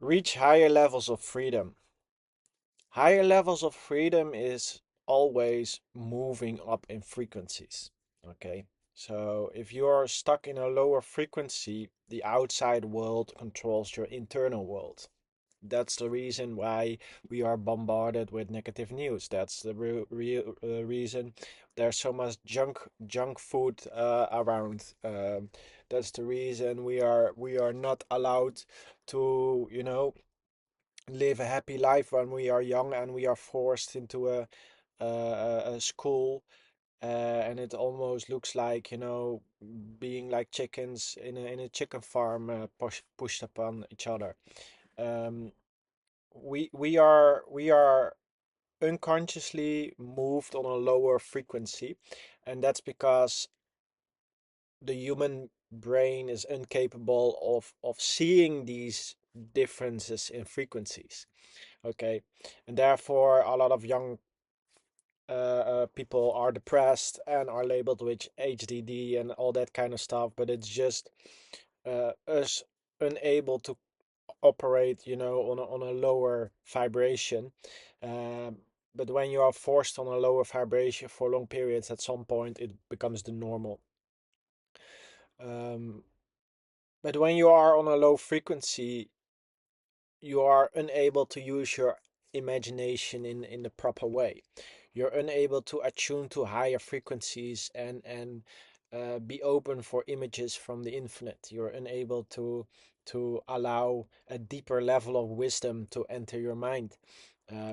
Reach higher levels of freedom. Higher levels of freedom is always moving up in frequencies. Okay. So if you're stuck in a lower frequency, the outside world controls your internal world. That's the reason why we are bombarded with negative news. That's the real reason there's so much junk food around. That's the reason we are not allowed to, live a happy life when we are young and we are forced into a school, and it almost looks like, being like chickens in a chicken farm, pushed upon each other. Um, we are unconsciously moved on a lower frequency, and that's because the human brain is incapable of seeing these differences in frequencies. Okay, and therefore a lot of young people are depressed and are labeled with HDD and all that kind of stuff, but it's just us unable to operate, on a lower vibration. Um, but when you are forced on a lower vibration for long periods, at some point it becomes the normal. Um, but when you are on a low frequency, you are unable to use your imagination in the proper way. You're unable to attune to higher frequencies and be open for images from the infinite. You're unable to allow a deeper level of wisdom to enter your mind,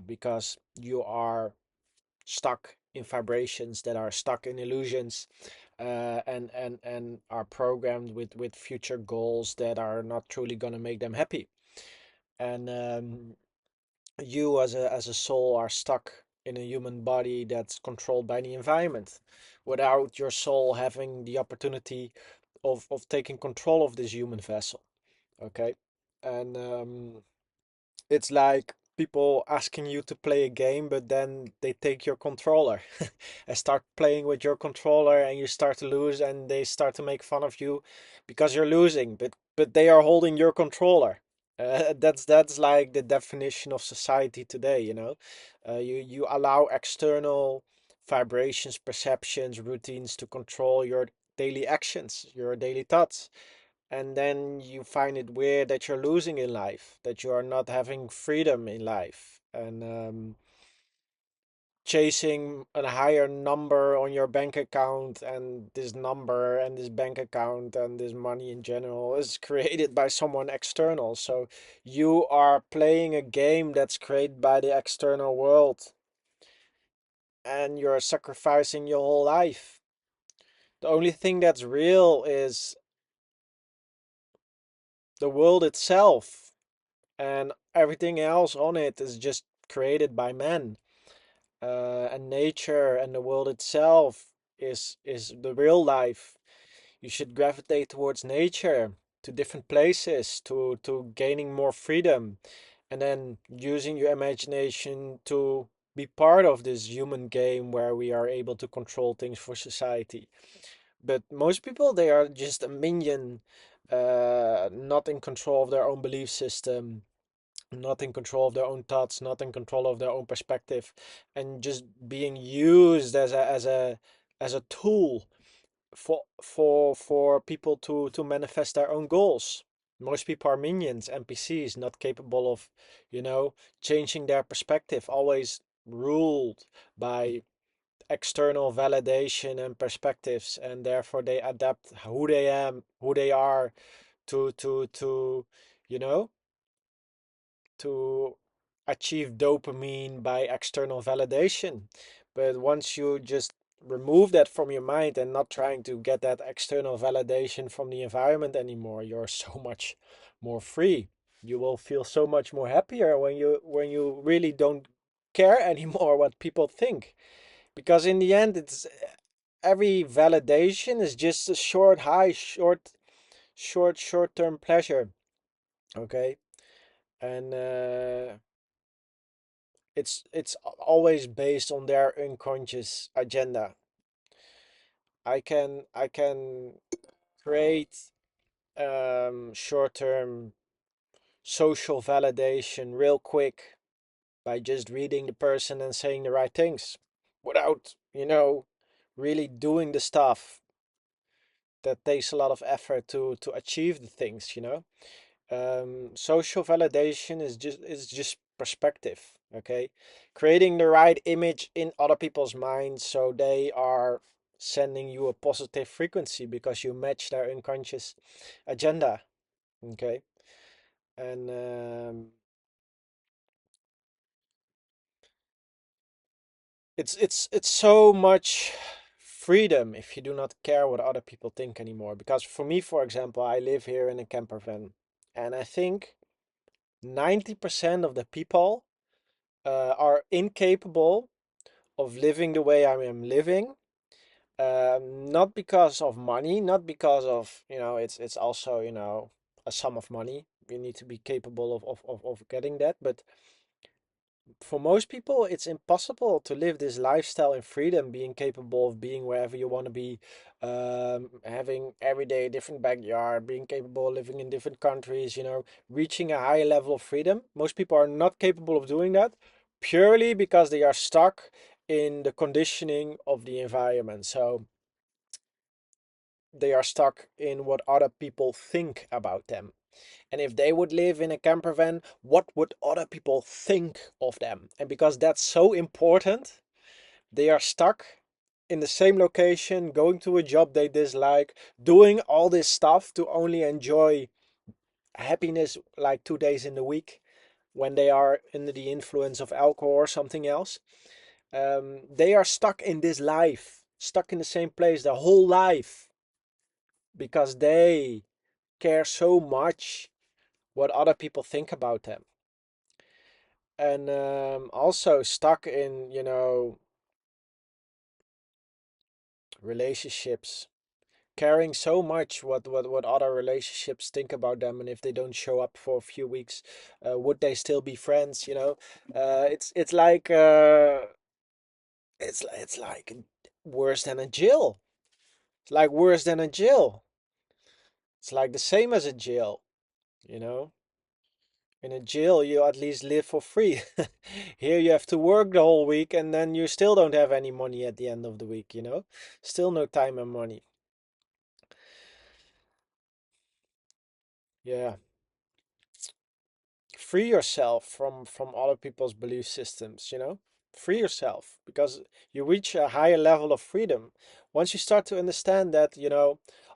because you are stuck in vibrations that are stuck in illusions, and are programmed with future goals that are not truly going to make them happy. And you as a soul are stuck in a human body that's controlled by the environment, without your soul having the opportunity of taking control of this human vessel. Okay. And it's like people asking you to play a game, but then they take your controller and start playing with your controller, and you start to lose, and they start to make fun of you because you're losing, but they are holding your controller. That's like the definition of society today, you allow external vibrations, perceptions, routines to control your daily actions, your daily thoughts, and then you find it weird that you're losing in life, that you are not having freedom in life, and chasing a higher number on your bank account, and this number and this bank account and this money in general is created by someone external. So you are playing a game that's created by the external world, and you're sacrificing your whole life. The only thing that's real is the world itself, and everything else on it is just created by man. And nature and the world itself is the real life. You should gravitate towards nature, to different places, to gaining more freedom, and then using your imagination to be part of this human game where we are able to control things for society. But most people, they are just a minion, not in control of their own belief system, not in control of their own thoughts, not in control of their own perspective, and just being used as a tool for people to manifest their own goals. Most people are minions, NPCs, not capable of, changing their perspective, always ruled by external validation and perspectives, and therefore they adapt who they are to you know to achieve dopamine by external validation. But once you just remove that from your mind and not trying to get that external validation from the environment anymore, you're so much more free. You will feel so much more happier when you really don't care anymore what people think. Because in the end, it's every validation is just a short high, short-term pleasure. Okay. And it's always based on their unconscious agenda. I can create short-term social validation real quick by just reading the person and saying the right things without, really doing the stuff that takes a lot of effort to achieve the things, social validation is just perspective. Okay, creating the right image in other people's minds so they are sending you a positive frequency because you match their unconscious agenda. Okay, and it's so much freedom if you do not care what other people think anymore. Because for me, for example, I live here in a camper van, and I think 90% of the people are incapable of living the way I am living. Not because of money, not because of, it's also, a sum of money. You need to be capable of getting that. But for most people, it's impossible to live this lifestyle in freedom, being capable of being wherever you want to be, having every day a different backyard, being capable of living in different countries, reaching a higher level of freedom. Most people are not capable of doing that purely because they are stuck in the conditioning of the environment. So they are stuck in what other people think about them. And if they would live in a camper van, what would other people think of them? And because that's so important, they are stuck in the same location, going to a job they dislike, doing all this stuff to only enjoy happiness like 2 days in the week when they are under the influence of alcohol or something else. They are stuck in this life, stuck in the same place their whole life because they care so much what other people think about them. And also stuck in, relationships, caring so much what other relationships think about them, and if they don't show up for a few weeks, would they still be friends? It's like it's like worse than a jail. It's like worse than a jail. It's like the same as a jail, you know. In a jail, you at least live for free. Here, you have to work the whole week, and then you still don't have any money at the end of the week. Still no time and money. Yeah, free yourself from other people's belief systems. Free yourself because you reach a higher level of freedom once you start to understand that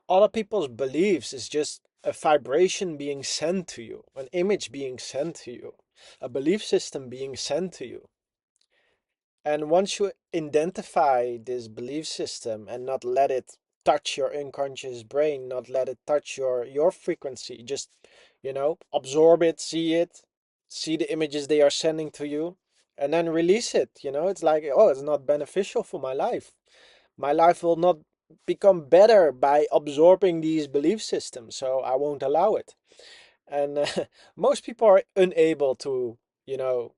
other people's beliefs is just a vibration being sent to you, an image being sent to you, a belief system being sent to you. And once you identify this belief system and not let it touch your unconscious brain, not let it touch your frequency, just, absorb it, see the images they are sending to you, and then release it. It's like, oh, it's not beneficial for my life. My life will not become better by absorbing these belief systems, so I won't allow it. And most people are unable to, you know,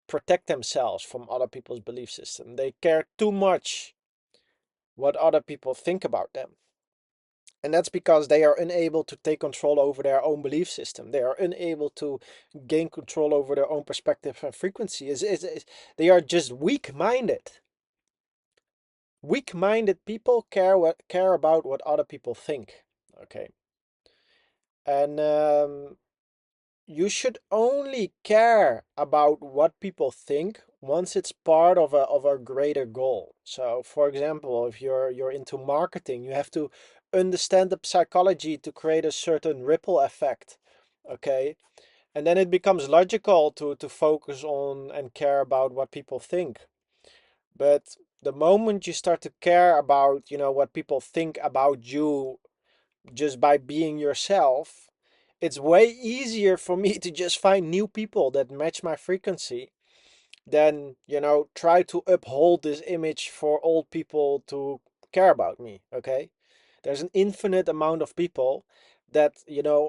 protect themselves from other people's belief system. They care too much what other people think about them. And that's because they are unable to take control over their own belief system. They are unable to gain control over their own perspective and frequency. They are just weak-minded. Weak-minded people care about what other people think. Okay. And you should only care about what people think once it's part of a greater goal. So, for example, if you're into marketing, you have to understand the psychology to create a certain ripple effect. Okay? And then it becomes logical to focus on and care about what people think. But the moment you start to care about, what people think about you just by being yourself, it's way easier for me to just find new people that match my frequency than, try to uphold this image for old people to care about me. Okay. There's an infinite amount of people that,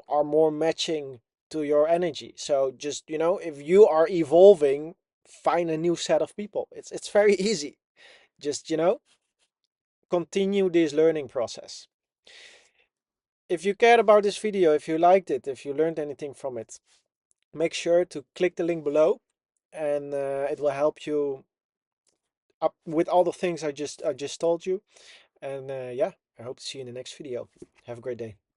are more matching to your energy. So just, if you are evolving, find a new set of people. It's very easy. Just, continue this learning process. If you cared about this video, if you liked it, if you learned anything from it, make sure to click the link below, and it will help you up with all the things I just told you. And yeah, I hope to see you in the next video. Have a great day.